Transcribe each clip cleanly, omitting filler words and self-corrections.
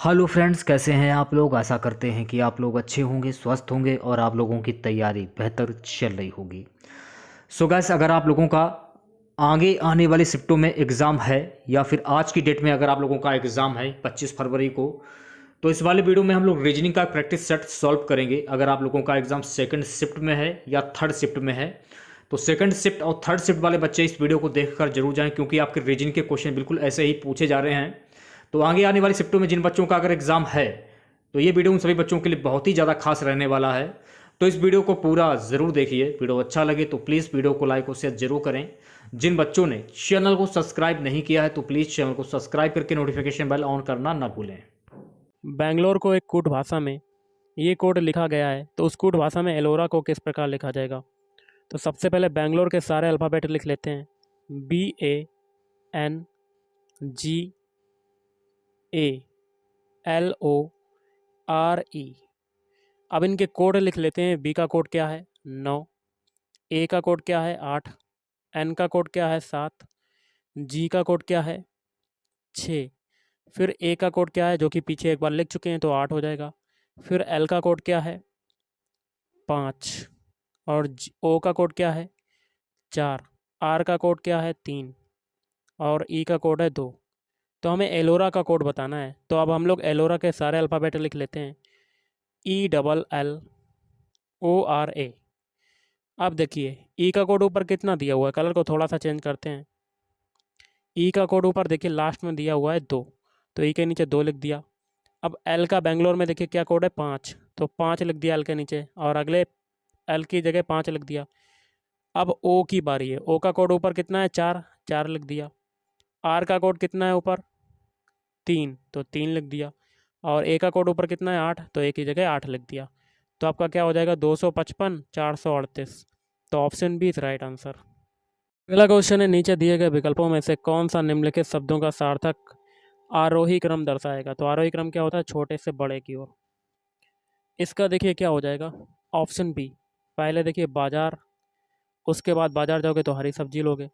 Hello friends, कैसे हैं आप लोग। आशा करते हैं कि आप लोग अच्छे होंगे, स्वस्थ होंगे और आप लोगों की तैयारी बेहतर चल रही होगी। सो गाइस, अगर आप लोगों का आगे आने वाली शिफ्टों में एग्ज़ाम है या फिर आज की डेट में अगर आप लोगों का एग्ज़ाम है 25 फरवरी को, तो इस वाले वीडियो में हम लोग रीजनिंग का प्रैक्टिस सेट सॉल्व करेंगे। अगर आप लोगों का एग्ज़ाम सेकंड शिफ्ट में है या थर्ड शिफ्ट में है, तो सेकंड शिफ्ट और थर्ड शिफ्ट वाले बच्चे इस वीडियो को देखकर जरूर जाएं, क्योंकि आपके रीजनिंग के क्वेश्चन बिल्कुल ऐसे ही पूछे जा रहे हैं। तो आगे आने वाली शिफ्टों में जिन बच्चों का अगर एग्ज़ाम है, तो ये वीडियो उन सभी बच्चों के लिए बहुत ही ज़्यादा खास रहने वाला है। तो इस वीडियो को पूरा ज़रूर देखिए। वीडियो अच्छा लगे तो प्लीज़ वीडियो को लाइक और शेयर जरूर करें। जिन बच्चों ने चैनल को सब्सक्राइब नहीं किया है, तो प्लीज़ चैनल को सब्सक्राइब करके नोटिफिकेशन बेल ऑन करना ना भूलें। बैंगलोर को एक कूट भाषा में ये कोड लिखा गया है, तो उस कूट भाषा में एलोरा को किस प्रकार लिखा जाएगा। तो सबसे पहले बैंगलोर के सारे अल्फ़ाबेट लिख लेते हैं। BANGALORE। अब इनके कोड लिख लेते हैं। बी का कोड क्या है 9, ए का कोड क्या है 8, एन का कोड क्या है 7, जी का कोड क्या है 6, फिर ए का कोड क्या है जो कि पीछे एक बार लिख चुके हैं तो 8 हो जाएगा। फिर एल का कोड क्या है 5, और ओ का कोड क्या है 4, आर का कोड क्या है 3, और ई का कोड है 2। तो हमें एलोरा का कोड बताना है। तो अब हम लोग एलोरा के सारे अल्फ़ाबेट लिख लेते हैं। ELLORA। अब देखिए ई का कोड ऊपर कितना दिया हुआ है, कलर को थोड़ा सा चेंज करते हैं। ई का कोड ऊपर देखिए लास्ट में दिया हुआ है 2, तो ई के नीचे 2 लिख दिया। अब एल का बेंगलोर में देखिए क्या कोड है 5, तो 5 लिख दिया एल के नीचे, और अगले एल की जगह 5 लिख दिया। अब ओ की बारी है। ओ का कोड ऊपर कितना है 4, 4 लिख दिया। आर का कोड कितना है ऊपर 3, तो 3 लिख दिया। और ए का कोड ऊपर कितना है 8, तो ए की जगह 8 लिख दिया। तो आपका क्या हो जाएगा 255 438। तो option B is right answer. अगला क्वेश्चन है, नीचे दिए गए विकल्पों में से कौन सा निम्नलिखित शब्दों का सार्थक आरोही क्रम दर्शाएगा। तो आरोही क्रम क्या होता है, छोटे से बड़े की ओर। इसका देखिए क्या हो जाएगा, ऑप्शन बी। पहले देखिए बाजार, उसके बाद बाजार जाओगे तो हरी सब्जी लोगे,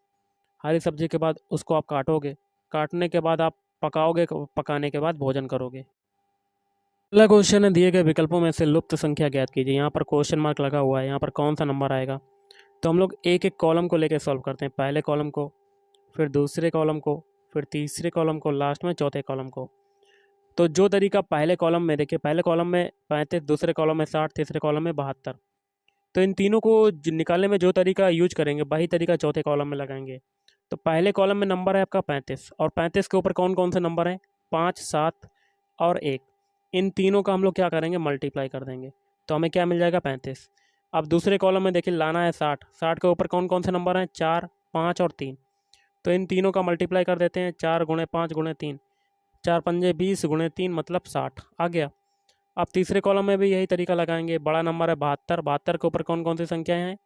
हरी सब्जी के बाद उसको आप काटोगे, काटने के बाद आप पकाओगे, पकाने के बाद भोजन करोगे। अगला क्वेश्चन है, दिए गए विकल्पों में से लुप्त संख्या ज्ञात कीजिए। यहाँ पर क्वेश्चन मार्क लगा हुआ है, यहाँ पर कौन सा नंबर आएगा। तो हम लोग एक एक कॉलम को लेकर सॉल्व करते हैं। पहले कॉलम को, फिर दूसरे कॉलम को, फिर तीसरे कॉलम को, लास्ट में चौथे कॉलम को। तो जो तरीका पहले कॉलम में, देखिए पहले कॉलम में 35, दूसरे कॉलम में 60, तीसरे कॉलम में 72। तो इन तीनों को निकालने में जो तरीका यूज करेंगे वही तरीका चौथे कॉलम में लगाएंगे। तो पहले कॉलम में नंबर है आपका 35, और 35 के ऊपर कौन कौन से नंबर हैं 5, 7 और 1। इन तीनों का हम लोग क्या करेंगे, मल्टीप्लाई कर देंगे, तो हमें क्या मिल जाएगा 35। अब दूसरे कॉलम में देखिए लाना है 60, 60 के ऊपर कौन कौन से नंबर हैं 4, 5 और 3। तो इन तीनों का मल्टीप्लाई कर देते हैं, 4 गुणे 5 गुणे 3, 4 पंजे 20 गुणे 3 मतलब 60 आ गया। अब तीसरे कॉलम में भी यही तरीका लगाएंगे। बड़ा नंबर है 72, 72 के ऊपर कौन कौन सी संख्याएं हैं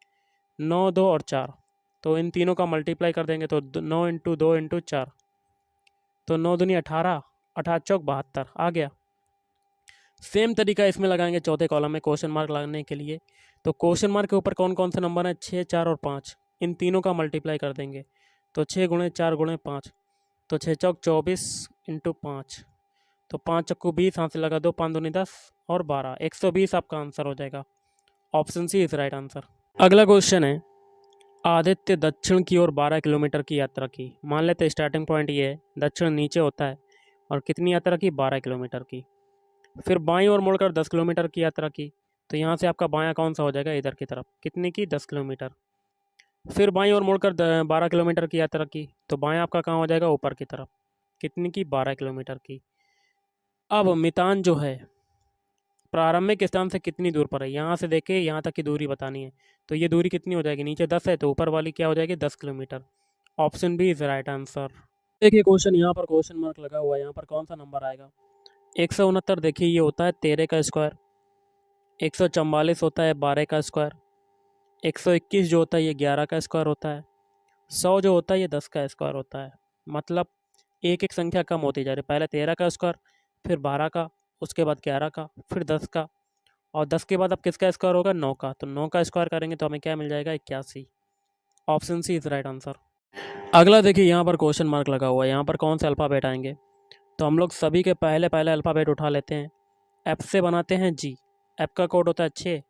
9, 2 और 4। तो इन तीनों का मल्टीप्लाई कर देंगे, तो 9 इंटू 2 इंटू 4, तो 9 दूनी 18, 18 चौक 72 आ गया। सेम तरीका इसमें लगाएंगे चौथे कॉलम में क्वेश्चन मार्क लगाने के लिए। तो क्वेश्चन मार्क के ऊपर कौन कौन से नंबर हैं 6, 4 और 5। इन तीनों का मल्टीप्लाई कर देंगे, तो 6 गुणे 4 गुणे 5, तो 6 चौक 24 इंटू 5, तो 5 चक्कू 20, हाथ से लगा दो, 5 दूनी 10 और 12, 120 आपका आंसर हो जाएगा। Option C is right answer. अगला क्वेश्चन है, आदित्य दक्षिण की ओर 12 किलोमीटर की यात्रा की। मान लेते स्टार्टिंग पॉइंट ये है, दक्षिण नीचे होता है, और कितनी यात्रा की 12 किलोमीटर की। फिर बाईं ओर मुड़कर 10 किलोमीटर की यात्रा की। तो यहाँ से आपका बायां कौन सा हो जाएगा, इधर की तरफ, कितनी की 10 किलोमीटर। फिर बाईं ओर मुड़कर 12 किलोमीटर की यात्रा की, तो बायां आपका कहाँ हो जाएगा, ऊपर की तरफ, कितनी की 12 किलोमीटर की। अब मितान जो है प्रारंभिक स्थान से कितनी दूर पर है, यहाँ से देखे यहाँ तक की दूरी बतानी है। तो ये दूरी कितनी हो जाएगी, नीचे 10 है तो ऊपर वाली क्या हो जाएगी 10 kilometre. Option B is right answer. देखिए क्वेश्चन, यहाँ पर क्वेश्चन मार्क लगा हुआ है, यहाँ पर कौन सा नंबर आएगा। 169 देखिए ये होता है 13 का स्क्वायर, 144 होता है 12 का स्क्वायर, 121 जो होता है ये 11 का स्क्वायर होता है, 100 जो होता है ये 10 का स्क्वायर होता है। मतलब एक एक संख्या कम होती जा रही है। पहले 13 का स्क्वायर, फिर 12 का, उसके बाद 11 का, फिर 10 का, और 10 के बाद अब किसका स्क्वायर होगा 9 का। तो 9 का स्क्वायर करेंगे तो हमें क्या मिल जाएगा 81। Option C is right answer. अगला देखिए यहाँ पर क्वेश्चन मार्क लगा हुआ है, यहाँ पर कौन से अल्फ़ाबेट आएंगे। तो हम लोग सभी के पहले पहले अल्फ़ाबेट उठा लेते हैं। एफ से बनाते हैं जी। एफ का कोड होता है 6,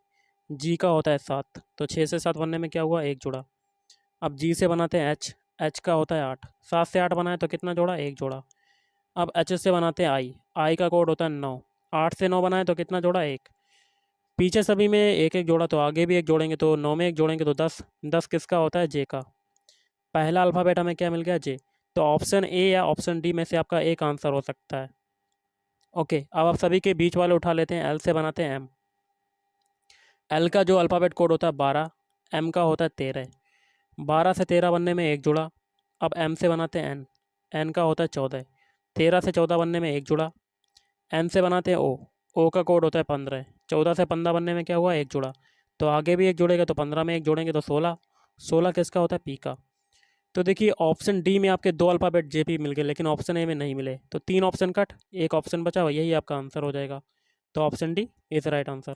जी का होता है 7। तो 6 से 7 बनने में क्या हुआ, एक जोड़ा। अब जी से बनाते हैं एच। एच का होता है 8। 7 से 8 बनाए तो कितना जोड़ा, एक जोड़ा। अब एच से बनाते हैं आई। आई का कोड होता है 9। 8 से 9 बनाए तो कितना जोड़ा, एक। पीछे सभी में एक एक जोड़ा, तो आगे भी एक जोड़ेंगे, तो 9 में एक जोड़ेंगे तो 10। 10 किसका होता है, जे का। पहला अल्फ़ाबेट हमें क्या मिल गया, जे। तो ऑप्शन ए या ऑप्शन डी में से आपका एक आंसर हो सकता है। ओके, अब आप सभी के बीच वाले उठा लेते हैं। एल से बनाते हैं एम। एल का जो अल्फ़ाबेट कोड होता है 12, एम का होता है 13। 12 से 13 बनने में एक जुड़ा। अब एम से बनाते हैं एन। एन का होता है 14। 13 से 14 बनने में एक जुड़ा। एन से बनाते हैं ओ। ओ का कोड होता है 15। 14 से 15 बनने में क्या हुआ, एक जुड़ा। तो आगे भी एक जुड़ेगा, तो 15 में एक जोड़ेंगे तो 16। 16 किसका होता है, पी का। तो देखिए ऑप्शन डी में आपके 2 अल्फ़ाबेट जे पी मिल गए, लेकिन ऑप्शन ए में नहीं मिले, तो 3 ऑप्शन कट, एक ऑप्शन बचा, यही आपका आंसर हो जाएगा। तो option D is right answer.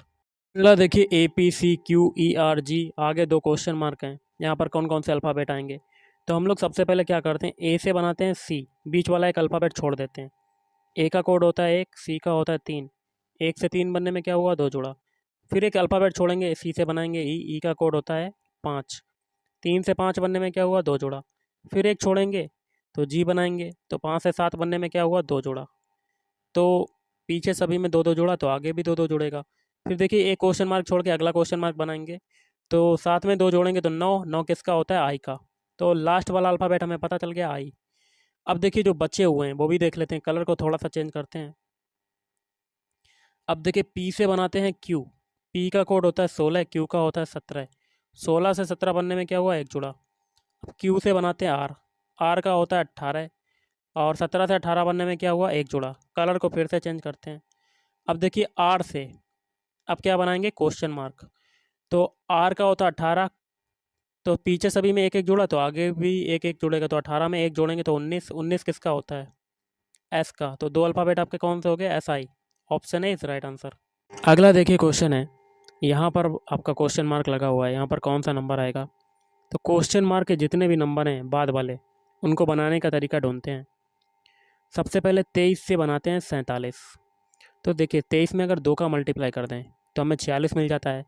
अगला देखिए A P C Q E R G, आगे 2 क्वेश्चन मार्क हैं। यहाँ पर कौन कौन से अल्फ़ाबेट आएंगे। तो हम लोग सबसे पहले क्या करते हैं, ए से बनाते हैं सी। बीच वाला एक अल्फ़ाबेट छोड़ देते हैं। ए का कोड होता है 1, सी का होता है 3। 1 से 3 बनने में क्या हुआ, 2 जोड़ा। फिर एक अल्फ़ाबेट छोड़ेंगे, सी से बनाएंगे ई। ई का कोड होता है 5। 3 से 5 बनने में क्या हुआ, 2 जोड़ा। फिर एक छोड़ेंगे तो जी बनाएंगे, तो 5 से 7 बनने में क्या हुआ, 2 जोड़ा। तो पीछे सभी में 2-2 जोड़ा, तो आगे भी 2-2 जुड़ेगा। फिर देखिए एक क्वेश्चन मार्क छोड़ के अगला क्वेश्चन मार्क बनाएंगे, तो साथ में 2 जोड़ेंगे तो 9। 9 किसका होता है, आई का। तो लास्ट वाला अल्फ़ाबेट हमें पता चल गया, आई। अब देखिए जो बचे हुए हैं वो भी देख लेते हैं, कलर को थोड़ा सा चेंज करते हैं। अब देखिए पी से बनाते हैं क्यू। पी का कोड होता है 16, क्यू का होता है 17। 16 से 17 बनने में क्या हुआ, एक जुड़ा। अब क्यू से बनाते हैं आर। आर का होता है 18, और 17 से 18 बनने में क्या हुआ, एक जुड़ा। कलर को फिर से चेंज करते हैं। अब देखिए आर से अब क्या बनाएंगे, क्वेश्चन मार्क। तो आर का होता है 18, तो पीछे सभी में एक एक जुड़ा, तो आगे भी एक एक जुड़ेगा, तो 18 में एक जोड़ेंगे तो 19। 19 किसका होता है, एस का। तो 2 अल्फ़ाबेट आपके कौन से हो गए, S I. Option A is right answer. अगला देखिए क्वेश्चन है, यहाँ पर आपका क्वेश्चन मार्क लगा हुआ है, यहाँ पर कौन सा नंबर आएगा। तो क्वेश्चन मार्क के जितने भी नंबर हैं बाद वाले, उनको बनाने का तरीका ढूंढते हैं। सबसे पहले 23 से बनाते हैं 47। तो देखिए 23 में अगर 2 का मल्टीप्लाई कर दें तो हमें 46 मिल जाता है,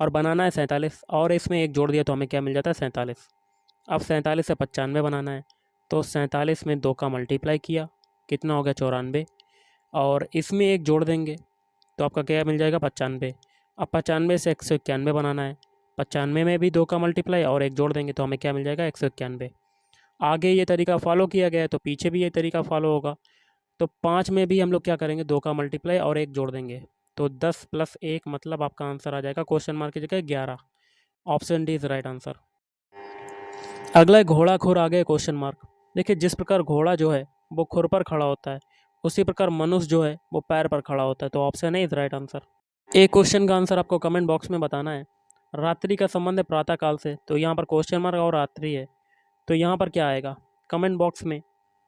और बनाना है 47, और इसमें एक जोड़ दिया तो हमें क्या मिल जाता है, 47। अब 47 से 95 बनाना है, तो 47 में 2 का मल्टीप्लाई किया, कितना हो गया, 94। और इसमें एक जोड़ देंगे तो आपका क्या मिल जाएगा, 95। अब 95 से 191 बनाना है, 95 में भी 2 का मल्टीप्लाई और एक जोड़ देंगे तो हमें क्या मिल जाएगा, 191। आगे ये तरीका फॉलो किया गया है तो पीछे भी ये तरीका फॉलो होगा। तो 5 में भी हम लोग क्या करेंगे, 2 का मल्टीप्लाई और एक जोड़ देंगे, तो 10 + 1 मतलब आपका आंसर आ जाएगा क्वेश्चन मार्क की जगह 11। Option D is right answer. अगला है घोड़ा खुर आगे क्वेश्चन मार्क। देखिए जिस प्रकार घोड़ा जो है वो खुर पर खड़ा होता है, उसी प्रकार मनुष्य जो है वो पैर पर खड़ा होता है, तो option A is right answer. एक क्वेश्चन का आंसर आपको कमेंट बॉक्स में बताना है। रात्रि का संबंध है प्रातः काल से, तो यहाँ पर क्वेश्चन मार्क और रात्रि है, तो यहाँ पर क्या आएगा, कमेंट बॉक्स में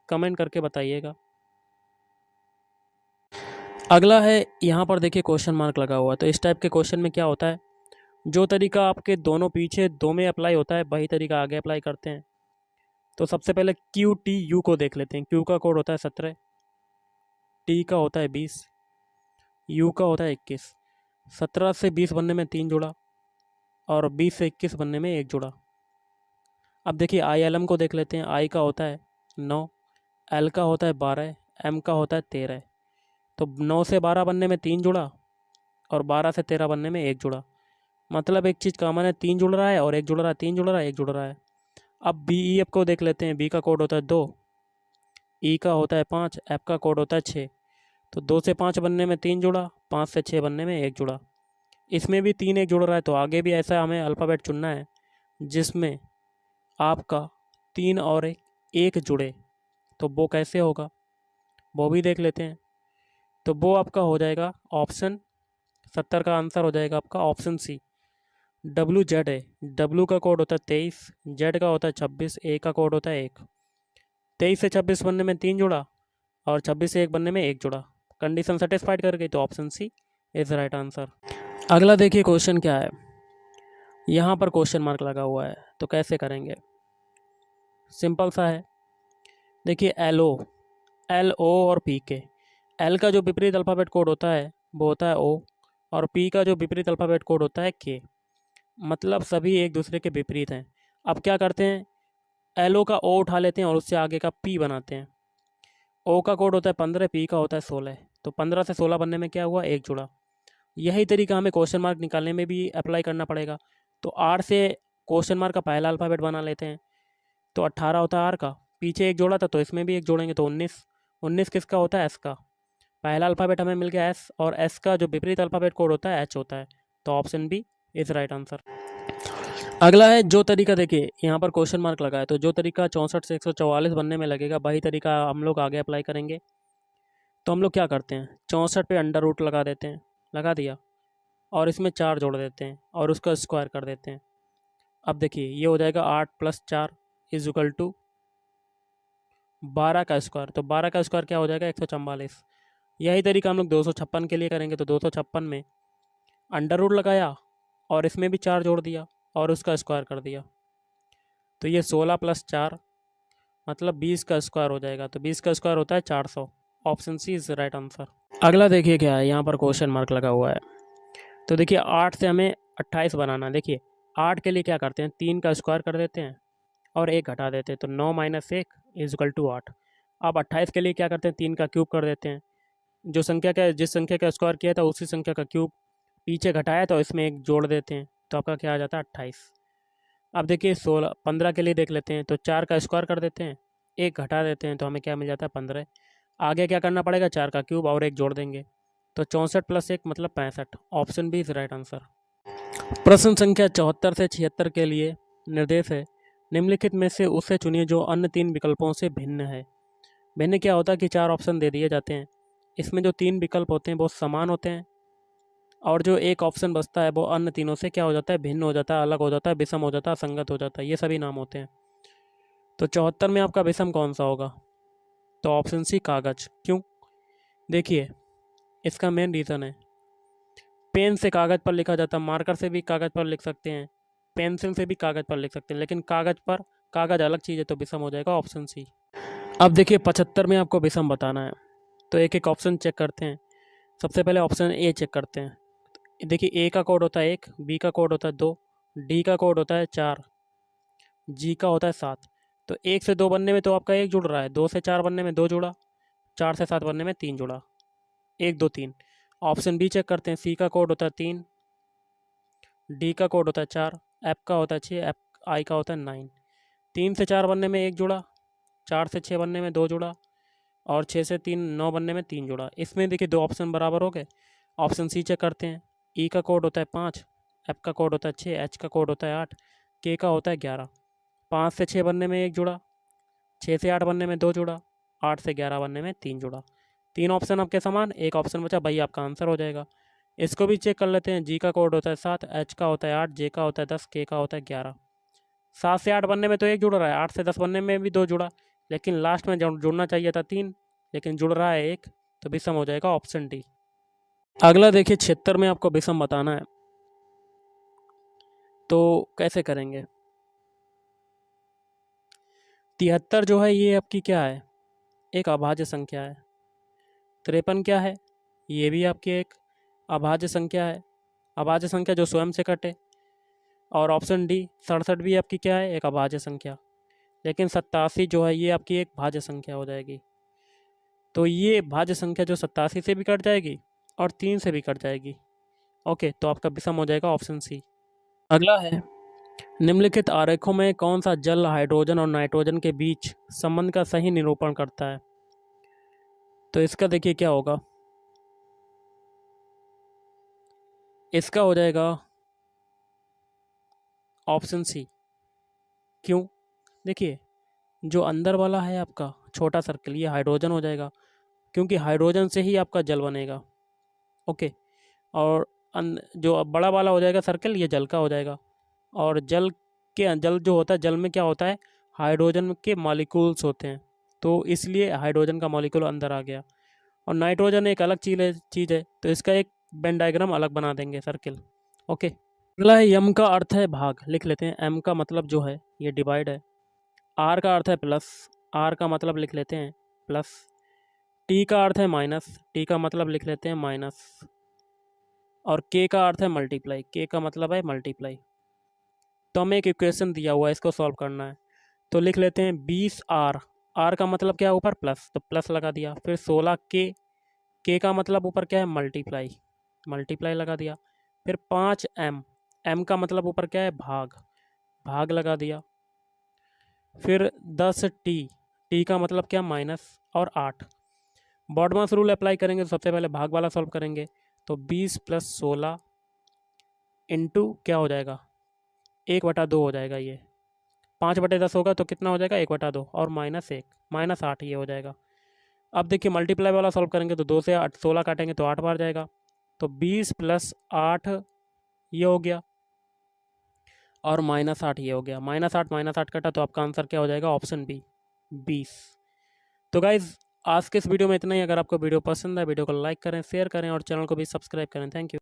कमेंट करके बताइएगा। अगला है, यहाँ पर देखिए क्वेश्चन मार्क लगा हुआ है, तो इस टाइप के क्वेश्चन में क्या होता है, जो तरीका आपके दोनों पीछे 2 में अप्लाई होता है वही तरीका आगे अप्लाई करते हैं। तो सबसे पहले क्यू टी यू को देख लेते हैं। क्यू का कोड होता है 17, टी का होता है 20, यू का होता है 21। 17 से 20 बनने में 3 जुड़ा, और 20 से 21 बनने में एक जुड़ा। अब देखिए आई एल एम को देख लेते हैं। आई का होता है 9, एल का होता है 12, एम का होता है 13। तो 9 से 12 बनने में 3 जुड़ा, और 12 से 13 बनने में एक जुड़ा। मतलब एक चीज़ कॉमन है, 3 जुड़ रहा है और एक जुड़ रहा है, 3 जुड़ रहा है, एक जुड़ रहा है। अब बी ई एफ को देख लेते हैं। बी का कोड होता है 2, ई का होता है 5, एफ का कोड होता है 6। तो 2 से 5 बनने में 3 जुड़ा, 5 से 6 बनने में एक जुड़ा। इसमें भी 3 एक जुड़ रहा है, तो आगे भी ऐसा हमें अल्फ़ाबेट चुनना है जिसमें आपका 3 और एक जुड़े। तो वो कैसे होगा वो भी देख लेते हैं। तो वो आपका हो जाएगा ऑप्शन 70 का आंसर हो जाएगा आपका ऑप्शन सी, डब्ल्यू जेड है। डब्ल्यू का कोड होता है 23, जेड का होता है 26, ए का कोड होता है 1। 23 से 26 बनने में 3 जुड़ा, और 26 से 1 बनने में एक जुड़ा। कंडीशन सेटिस्फाइड कर गई, तो option C is right answer. अगला देखिए क्वेश्चन क्या है, यहाँ पर क्वेश्चन मार्क लगा हुआ है, तो कैसे करेंगे, सिंपल सा है। देखिए एल ओ, एल ओ और पी के। एल का जो विपरीत अल्फ़ाबेट कोड होता है वो होता है ओ, और पी का जो विपरीत अल्फ़ाबेट कोड होता है के। मतलब सभी एक दूसरे के विपरीत हैं। अब क्या करते हैं, एल ओ का ओ उठा लेते हैं और उससे आगे का पी बनाते हैं। ओ का कोड होता है 15, पी का होता है 16, तो 15 से 16 बनने में क्या हुआ, एक जुड़ा। यही तरीका हमें क्वेश्चन मार्क निकालने में भी अप्लाई करना पड़ेगा। तो आर से क्वेश्चन मार्क का पहला अल्फ़ाबेट बना लेते हैं, तो 18 होता है आर का, पीछे एक जोड़ा था तो इसमें भी एक जोड़ेंगे तो 19। 19 किसका होता है, एस का। पहला अल्फ़ाबेट हमें मिल गया एस, और एस का जो विपरीत अल्फ़ाबेट कोड होता है एच होता है, तो option B is right answer. अगला है जो तरीका, देखिए यहाँ पर क्वेश्चन मार्क लगा है, तो जो तरीका 64 से 144 बनने में लगेगा वही तरीका हम लोग आगे अप्लाई करेंगे। तो हम लोग क्या करते हैं, 64 पे अंडर रूट लगा देते हैं, लगा दिया, और इसमें 4 जोड़ देते हैं और उसका स्क्वायर कर देते हैं। अब देखिए ये हो जाएगा 8 + 4 इज इक्वल टू 12 का स्क्वायर, तो 12 का स्क्वायर क्या हो जाएगा, 144। यही तरीका हम लोग 256 के लिए करेंगे, तो 256 में अंडर रूट लगाया और इसमें भी 4 जोड़ दिया और उसका स्क्वायर कर दिया, तो ये 16 + 4 मतलब 20 का स्क्वायर हो जाएगा, तो 20 का स्क्वायर होता है 400। Option C is right answer. अगला देखिए क्या है, यहाँ पर क्वेश्चन मार्क लगा हुआ है, तो देखिए 8 से हमें 28 बनाना है। देखिए 8 के लिए क्या करते हैं, 3 का स्क्वायर कर देते हैं और 1 घटा देते हैं, तो 9 - 1 इज इक्वल टू 8। अब 28 के लिए क्या करते हैं, 3 का क्यूब कर देते हैं, जो संख्या का जिस संख्या का स्क्वायर किया था उसी संख्या का क्यूब, पीछे घटाया तो इसमें एक जोड़ देते हैं, तो आपका क्या आ जाता है, 28। अब देखिए 15 के लिए देख लेते हैं, तो 4 का स्क्वायर कर देते हैं, 1 घटा देते हैं, तो हमें क्या मिल जाता है, 15। आगे क्या करना पड़ेगा, 4 का क्यूब और 1 जोड़ देंगे, तो 64 + 1 मतलब 65। Option B is right answer. प्रश्न संख्या 74 से 76 के लिए निर्देश है, निम्नलिखित में से उसे चुनिए जो अन्य 3 विकल्पों से भिन्न है। भिन्न क्या होता है कि 4 ऑप्शन दे दिए जाते हैं, इसमें जो 3 विकल्प होते हैं वो समान होते हैं, और जो एक ऑप्शन बचता है वो अन्य तीनों से क्या हो जाता है, भिन्न हो जाता है, अलग हो जाता है, विषम हो जाता है, असंगत हो जाता है, ये सभी नाम होते हैं। तो 74 में आपका विषम कौन सा होगा, तो ऑप्शन सी कागज। क्यों, देखिए इसका मेन रीज़न है, पेन से कागज़ पर लिखा जाता है, मार्कर से भी कागज़ पर लिख सकते हैं, पेंसिल से भी कागज़ पर लिख सकते हैं, लेकिन कागज़ पर, कागज़ अलग चीज़ है, तो विषम हो जाएगा ऑप्शन सी। अब देखिए 75 में आपको विषम बताना है, तो एक एक ऑप्शन चेक करते हैं। सबसे पहले ऑप्शन ए चेक करते हैं। देखिए ए का कोड होता है 1, बी का कोड होता है 2, डी का कोड होता है 4, जी का होता है 7। तो 1 से 2 बनने में तो आपका 1 जुड़ रहा है, 2 से 4 बनने में 2 जुड़ा, 4 से 7 बनने में 3 जुड़ा, 1 2 3। ऑप्शन बी चेक करते हैं, सी का कोड होता है 3, डी का कोड होता है 4, एफ का होता है 6, एफ आई का होता है 9। 3 से 4 बनने में 1 जुड़ा, 4 से 6 बनने में 2 जुड़ा, और 6 से 3 9 बनने में 3 जुड़ा। इसमें देखिए 2 ऑप्शन बराबर हो गए। ऑप्शन सी चेक करते हैं, ई का कोड होता है 5, एफ का कोड होता है 6, एच का कोड होता है 8, के का होता है 11। 5 से 6 बनने में 1 जुड़ा, 6 से 8 बनने में 2 जुड़ा, 8 से 11 बनने में 3 जुड़ा। 3 ऑप्शन आपके समान, एक ऑप्शन बचा, भाई आपका आंसर हो जाएगा। इसको भी चेक कर लेते हैं, जी का कोड होता है 7, एच का होता है 8, जे का होता है 10, के का होता है 11। 7 से 8 बनने में तो 1 जुड़ रहा है, 8 से 10 बनने में भी 2 जुड़ा, लेकिन लास्ट में जुड़ना चाहिए था 3, लेकिन जुड़ रहा है 1, तो विषम हो जाएगा ऑप्शन डी। अगला देखिए 76 में आपको विषम बताना है, तो कैसे करेंगे। 73 जो है ये आपकी क्या है, एक अभाज्य संख्या है। 53 क्या है, ये भी आपकी एक अभाज्य संख्या है, अभाज्य संख्या जो स्वयं से कटे। और ऑप्शन डी 67 भी आपकी क्या है, एक अभाज्य संख्या। लेकिन 87 जो है ये आपकी एक भाज्य संख्या हो जाएगी। तो ये भाज्य संख्या जो 87 से भी कट जाएगी और 3 से भी कट जाएगी। ओके, तो आपका विषम हो जाएगा ऑप्शन सी। अगला है, निम्नलिखित आरेखों में कौन सा जल हाइड्रोजन और नाइट्रोजन के बीच संबंध का सही निरूपण करता है। तो इसका देखिए क्या होगा, इसका हो जाएगा ऑप्शन सी। क्यों, देखिए जो अंदर वाला है आपका छोटा सर्कल, ये हाइड्रोजन हो जाएगा, क्योंकि हाइड्रोजन से ही आपका जल बनेगा। ओके, और जो अब बड़ा वाला हो जाएगा सर्कल, ये जल का हो जाएगा। और जल जो होता है, जल में क्या होता है, हाइड्रोजन के मॉलिक्यूल्स होते हैं, तो इसलिए हाइड्रोजन का मॉलिक्यूल अंदर आ गया। और नाइट्रोजन एक अलग चीज़ है, तो इसका एक वेन डायग्राम अलग बना देंगे सर्किल। ओके, अगला है यम का अर्थ है भाग, लिख लेते हैं। एम का मतलब जो है ये डिवाइड है। आर का अर्थ है प्लस, आर का मतलब लिख लेते हैं प्लस। टी का अर्थ है माइनस, टी का मतलब लिख लेते हैं माइनस, और के का अर्थ है मल्टीप्लाई, के का मतलब है मल्टीप्लाई। तो हमें एक इक्वेशन दिया हुआ है, इसको सॉल्व करना है। तो लिख लेते हैं 20R, आर का मतलब क्या है ऊपर प्लस, तो प्लस लगा दिया। फिर 16K, के का मतलब ऊपर क्या है मल्टीप्लाई, मल्टीप्लाई लगा दिया। फिर 5M, एम का मतलब ऊपर क्या है भाग, भाग लगा दिया। फिर 10T, टी का मतलब क्या माइनस, और 8। बॉडमास रूल अप्लाई करेंगे तो सबसे पहले भाग वाला सॉल्व करेंगे। तो 20 + 16 इंटू क्या हो जाएगा 1/2 हो जाएगा। ये 5/10 होगा तो कितना हो जाएगा 1/2, और -1 -8 ये हो जाएगा। अब देखिए मल्टीप्लाई वाला सॉल्व करेंगे तो 2 से 8 16 काटेंगे तो 8 बार जाएगा। तो 20 + 8 ये हो गया, और -8 ये हो गया। -8 कटा तो आपका आंसर क्या हो जाएगा ऑप्शन बी 20। तो गाइज़ आज के इस वीडियो में इतना ही। अगर आपको वीडियो पसंद है वीडियो को लाइक करें, शेयर करें और चैनल को भी सब्सक्राइब करें। Thank you.